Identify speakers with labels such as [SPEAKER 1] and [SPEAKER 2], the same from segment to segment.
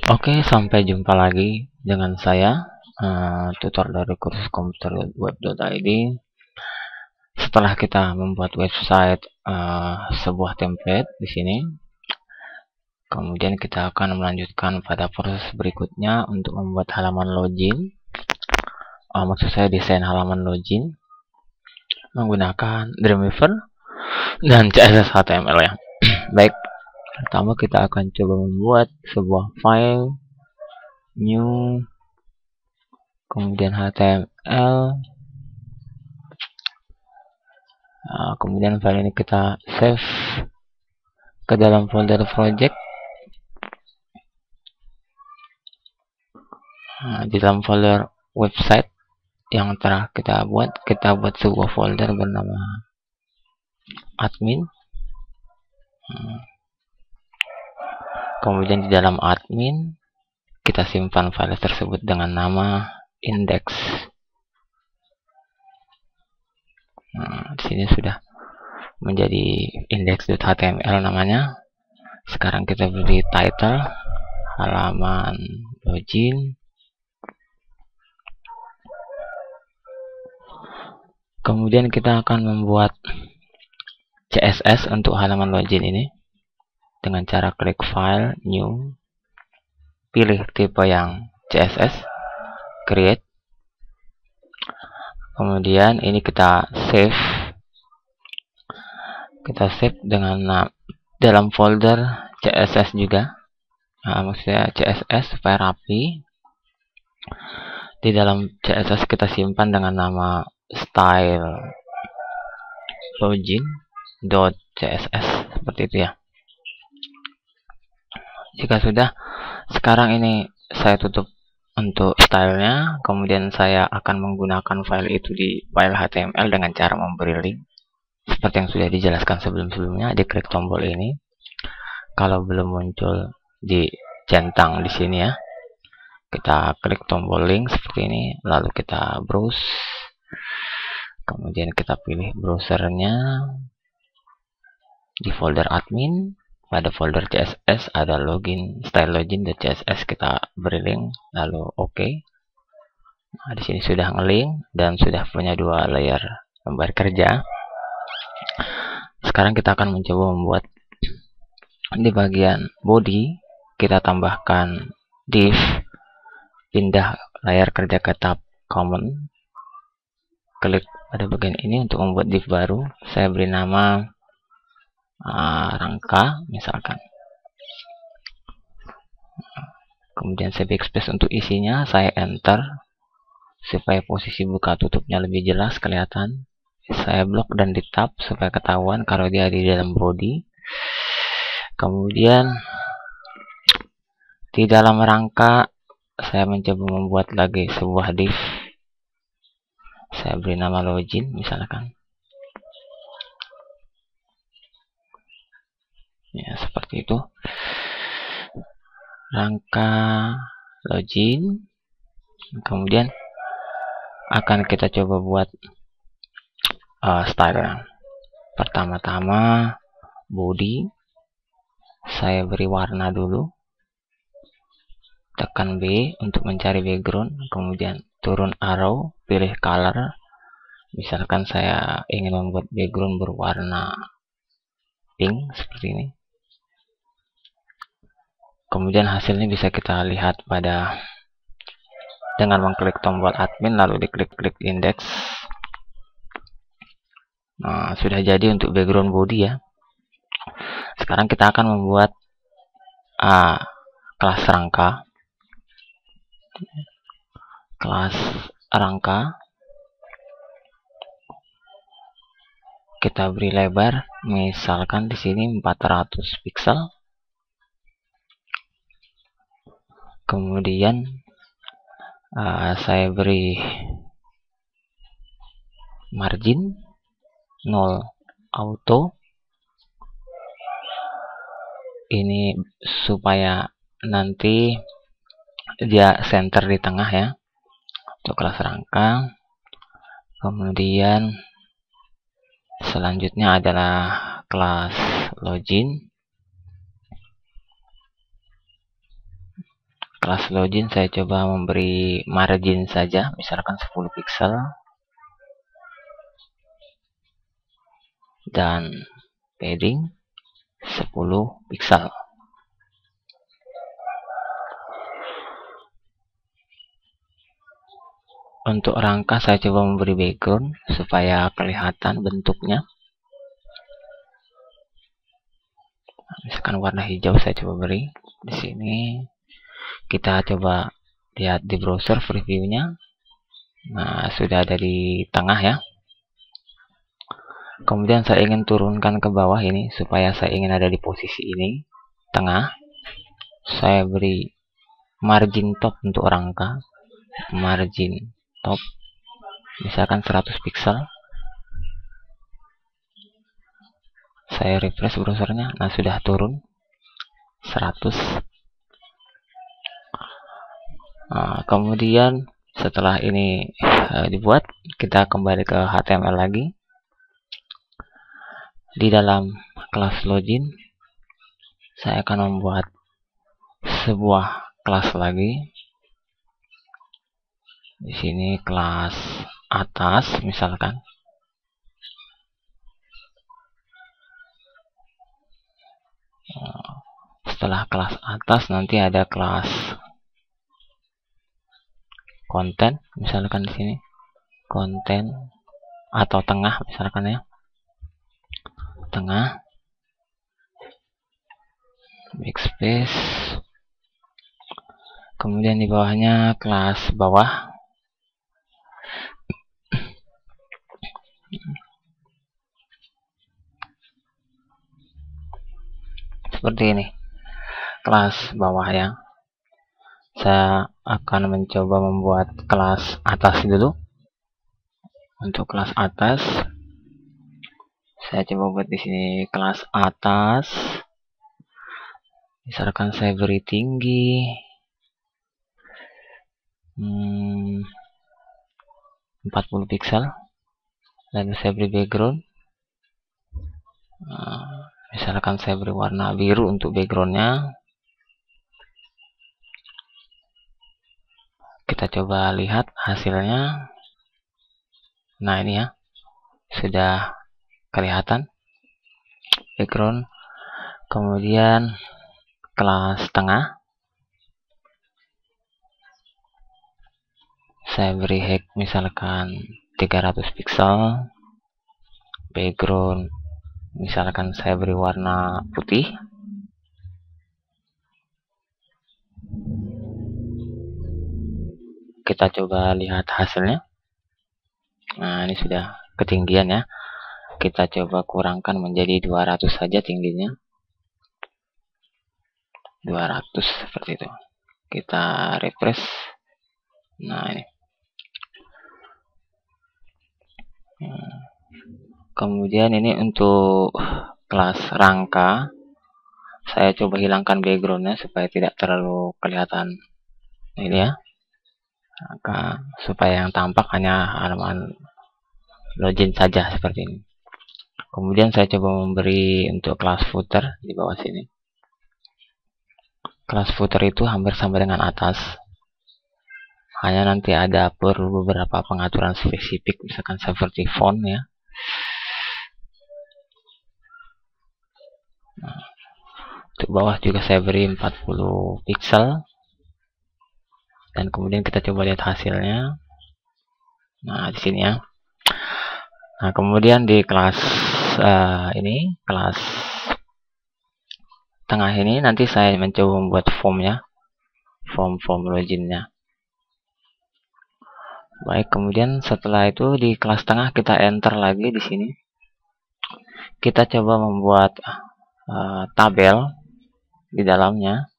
[SPEAKER 1] Oke, sampai jumpa lagi dengan saya, tutor dari kursus komputer.web.id. Setelah kita membuat website sebuah template di sini, kemudian kita akan melanjutkan pada proses berikutnya untuk membuat halaman login. Maksud saya desain halaman login menggunakan Dreamweaver dan CSS HTML ya. Baik, pertama kita akan coba membuat sebuah file new, kemudian HTML, kemudian file ini kita save ke dalam folder project. Di dalam folder website yang telah kita buat sebuah folder bernama admin. Kemudian di dalam admin kita simpan file tersebut dengan nama index. Di sini sudah menjadi index.html namanya. Sekarang kita beri title halaman login. Kemudian kita akan membuat CSS untuk halaman login ini dengan cara klik file, new, pilih tipe yang CSS, create. Kemudian ini kita save. Kita save dengan dalam folder CSS juga. Maksudnya CSS supaya rapi. Di dalam CSS kita simpan dengan nama style login.css seperti itu ya. Jika sudah, sekarang ini saya tutup untuk stylenya, kemudian saya akan menggunakan file itu di file HTML dengan cara memberi link seperti yang sudah dijelaskan sebelum-sebelumnya. Diklik tombol ini, kalau belum muncul dicentang di sini ya, kita klik tombol link seperti ini, lalu kita browse, kemudian kita pilih browsernya. Di folder admin, pada folder CSS ada login, style login.css, kita beri link, lalu OK. Di sini sudah ngelink dan sudah punya dua layer lembar kerja. Sekarang kita akan mencoba membuat di bagian body, kita tambahkan div, pindah layar kerja ke tab common, klik pada bagian ini untuk membuat div baru. Saya beri nama rangka misalkan. Kemudian saya backspace untuk isinya, saya enter supaya posisi buka tutupnya lebih jelas kelihatan. Saya blok dan di tab supaya ketahuan kalau dia di dalam body. Kemudian di dalam rangka saya mencoba membuat lagi sebuah div. Saya beri nama login misalkan. Ya, seperti itu. Rangka login. Kemudian akan kita coba buat style. Pertama-tama body. Saya beri warna dulu. Tekan B untuk mencari background. Kemudian turun arrow, pilih color. Misalkan saya ingin membuat background berwarna pink seperti ini. Kemudian hasilnya bisa kita lihat dengan mengklik tombol admin lalu diklik index. Nah, sudah jadi untuk background body ya. Sekarang kita akan membuat kelas rangka. Kelas rangka kita beri lebar, misalkan di sini 400 pixel. Kemudian saya beri margin 0 auto. Ini supaya nanti dia center di tengah ya untuk kelas rangka. Kemudian selanjutnya adalah kelas login. kelas login saya coba memberi margin saja, misalkan 10 pixel, dan padding 10 pixel. Untuk rangka saya coba memberi background supaya kelihatan bentuknya. Misalkan warna hijau saya coba beri di sini. Kita coba lihat di browser previewnya. Nah, sudah ada di tengah ya. Kemudian saya ingin turunkan ke bawah ini supaya saya ingin ada di posisi ini, tengah. Saya beri margin top untuk rangka, margin top misalkan 100 pixel. Saya refresh browsernya. Nah, sudah turun 100. Nah, kemudian setelah ini dibuat, kita kembali ke HTML lagi. Di dalam kelas login saya akan membuat sebuah kelas lagi. Di sini kelas atas misalkan. Setelah kelas atas nanti ada kelas konten misalkan di sini. Konten atau tengah misalkan ya. Tengah. Backspace. Kemudian di bawahnya kelas bawah. Seperti ini. Kelas bawah ya. Saya akan mencoba membuat kelas atas dulu. Untuk kelas atas saya coba buat di sini kelas atas. Misalkan saya beri tinggi 40 pixel. Lalu saya beri background. Misalkan saya beri warna biru untuk backgroundnya. Kita coba lihat hasilnya. Nah, ini ya, sudah kelihatan background. Kemudian kelas tengah saya beri height misalkan 300 pixel. Background misalkan saya beri warna putih. Kita coba lihat hasilnya. Nah, ini sudah ketinggian ya. Kita coba kurangkan menjadi 200 saja tingginya. 200 seperti itu. Kita refresh. Nah, ini. Kemudian ini untuk kelas rangka. Saya coba hilangkan backgroundnya supaya tidak terlalu kelihatan. Ini ya. Rangka supaya yang tampak hanya halaman login saja seperti ini. Kemudian saya coba memberi untuk kelas footer di bawah sini. Kelas footer itu hampir sama dengan atas. Hanya nanti ada perlu beberapa pengaturan spesifik, misalkan seperti font ya. Nah, untuk bawah juga saya beri 40 pixel. Dan kemudian kita coba lihat hasilnya. Nah, di sini ya. Nah, kemudian di kelas ini, kelas tengah ini nanti saya mencoba membuat formnya, form loginnya. Baik, kemudian setelah itu di kelas tengah kita enter lagi di sini. Kita coba membuat tabel di dalamnya.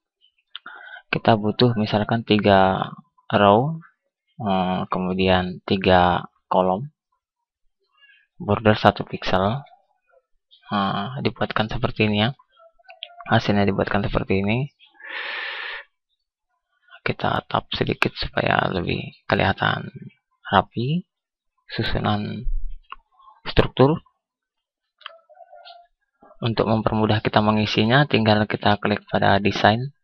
[SPEAKER 1] Kita butuh misalkan 3 row, kemudian 3 kolom, border 1 pixel. Dibuatkan seperti ini ya. Hasilnya dibuatkan seperti ini. Kita tap sedikit supaya lebih kelihatan rapi susunan struktur. Untuk mempermudah kita mengisinya, tinggal kita klik pada desain,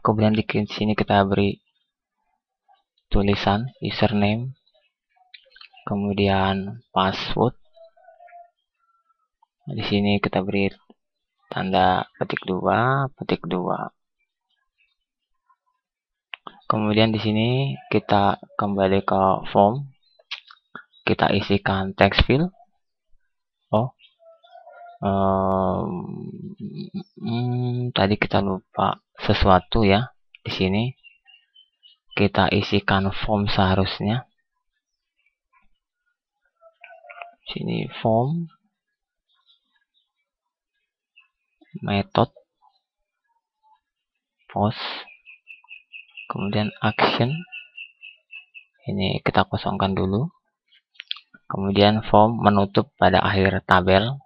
[SPEAKER 1] Kemudian di sini kita beri tulisan username, kemudian password. Di sini kita beri tanda petik 2, petik 2. Kemudian di sini kita kembali ke form, kita isikan text field. Tadi kita lupa sesuatu ya. Di sini kita isikan form seharusnya. Sini form, method, post, kemudian action. Ini kita kosongkan dulu. Kemudian form menutup pada akhir tabel.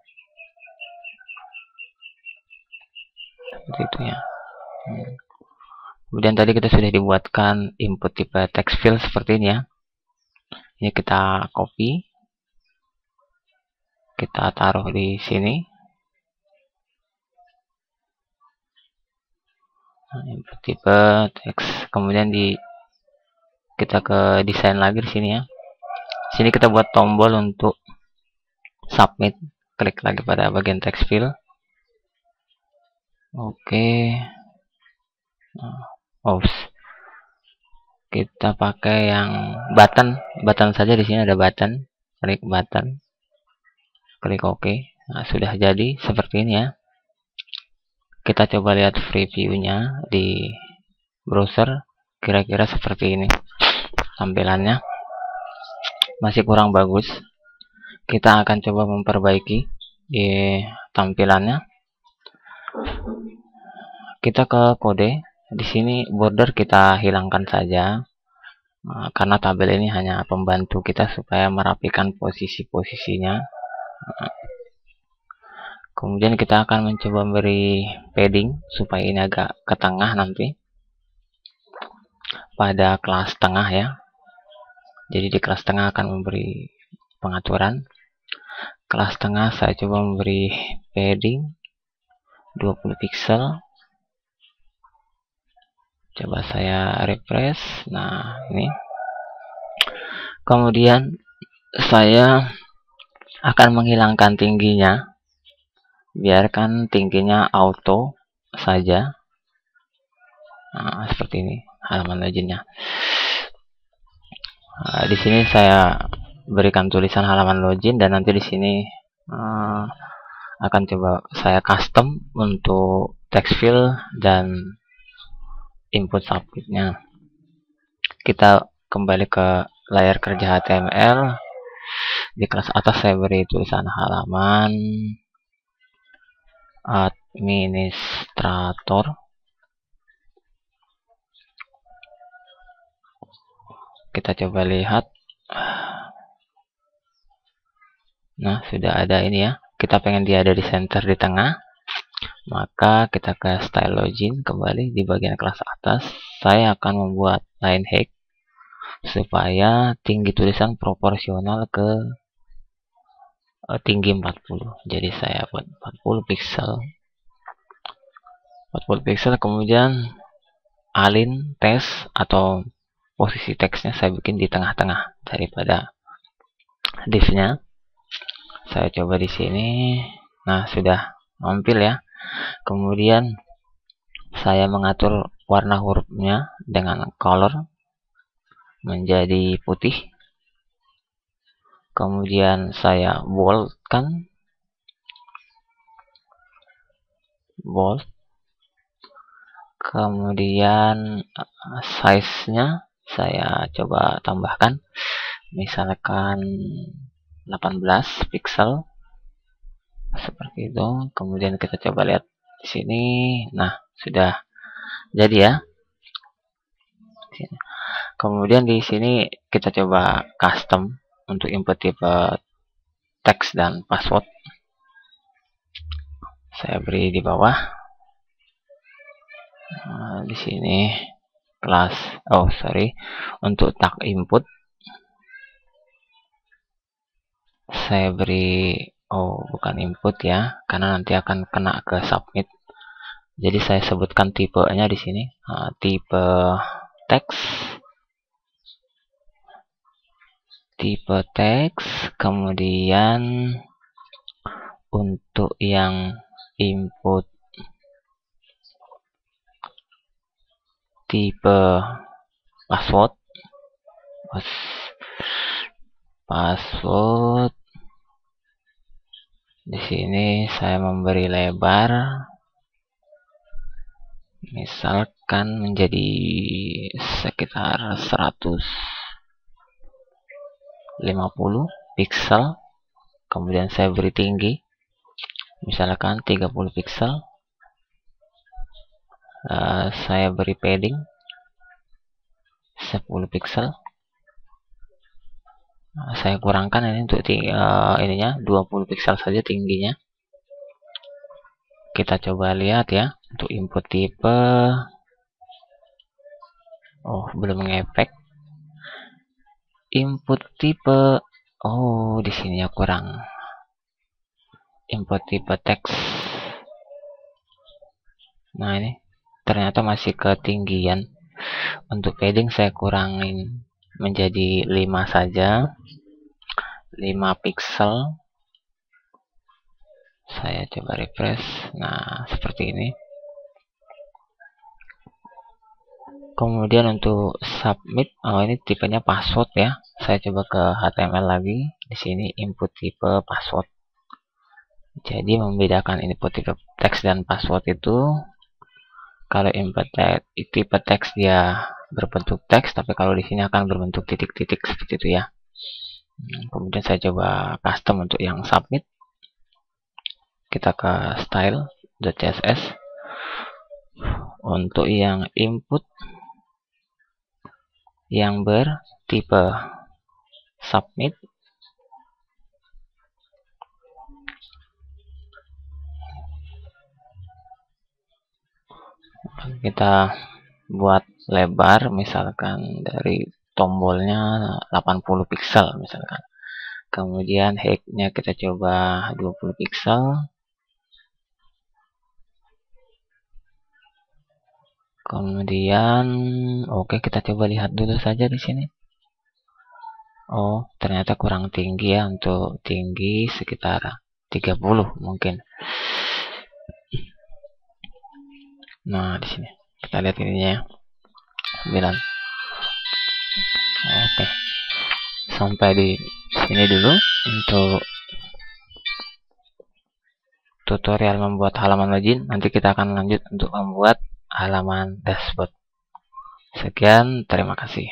[SPEAKER 1] Seperti itu ya. Kemudian tadi kita sudah dibuatkan input tipe text field seperti ini ya. Ini kita copy, kita taruh di sini. Input tipe teks. Kemudian kita ke desain lagi di sini ya. Di sini kita buat tombol untuk submit. Klik lagi pada bagian text field. Oke. Kita pakai yang button saja. Di sini ada button. Klik button. Klik OK. Nah, sudah jadi seperti ini ya. Kita coba lihat preview-nya di browser. Kira-kira seperti ini tampilannya. Masih kurang bagus. Kita akan coba memperbaiki tampilannya. Kita ke kode. Di sini border kita hilangkan saja. Karena tabel ini hanya pembantu kita supaya merapikan posisi-posisinya. Kemudian kita akan mencoba beri padding supaya ini agak ke tengah nanti pada kelas tengah ya. Jadi di kelas tengah akan memberi pengaturan. Kelas tengah saya coba memberi padding 20 pixel. Coba saya refresh. Nah, ini. Kemudian saya akan menghilangkan tingginya. Biarkan tingginya auto saja. Nah, seperti ini halaman loginnya. Di sini saya berikan tulisan halaman login dan nanti di sini akan coba saya custom untuk text field dan input submitnya. Kita kembali ke layar kerja HTML. Di kelas atas saya beri tulisan halaman administrator. Kita coba lihat. Nah, sudah ada ini ya. Kita pengen dia ada di center di tengah. Maka kita ke style login kembali di bagian kelas atas. Saya akan membuat line height supaya tinggi tulisan proporsional ke tinggi 40. Jadi saya buat 40 pixel. 40 pixel, kemudian align text atau posisi teksnya saya bikin di tengah-tengah daripada div-nya. Saya coba di sini. Nah, sudah mampir ya. Kemudian saya mengatur warna hurufnya dengan color menjadi putih. Kemudian saya boldkan, bold. Kemudian size-nya saya coba tambahkan, misalkan 18 pixel seperti itu. Kemudian kita coba lihat di sini. Nah, sudah jadi ya. Kemudian di sini kita coba custom untuk input tipe teks dan password. Saya beri di bawah. Di sini kelas untuk tag input saya beri bukan input ya, karena nanti akan kena ke submit. Jadi saya sebutkan tipenya di sini, tipe teks, kemudian untuk yang input tipe password, di sini saya memberi lebar, misalkan menjadi sekitar 150 pixel, kemudian saya beri tinggi, misalkan 30 pixel, saya beri padding 10 pixel, saya kurangkan ini untuk ininya 20 pixel saja tingginya. Kita coba lihat ya untuk input tipe. Oh, belum ngefek. Input tipe. Oh, di sini ya kurang. Input tipe teks. Nah, ini ternyata masih ketinggian. Untuk padding saya kurangin menjadi 5 saja. 5 pixel. Saya coba refresh. Nah, seperti ini. Kemudian untuk submit, ini tipenya password ya. Saya coba ke HTML lagi. Di sini input tipe password. Jadi membedakan input tipe teks dan password itu, kalau input tipe teks dia berbentuk teks, tapi kalau di sini akan berbentuk titik-titik seperti itu ya. Kemudian saya coba custom untuk yang submit. Kita ke style.css. Untuk yang input yang bertipe submit, kita buat lebar, misalkan dari tombolnya 80 pixel misalkan. Kemudian height-nya kita coba 20 pixel. Kemudian oke, kita coba lihat dulu saja di sini. Oh, ternyata kurang tinggi ya, untuk tinggi sekitar 30 mungkin. Nah, di sini kita lihat ininya 9. Oke. Sampai di sini dulu untuk tutorial membuat halaman login. Nanti kita akan lanjut untuk membuat halaman dashboard. Sekian, terima kasih.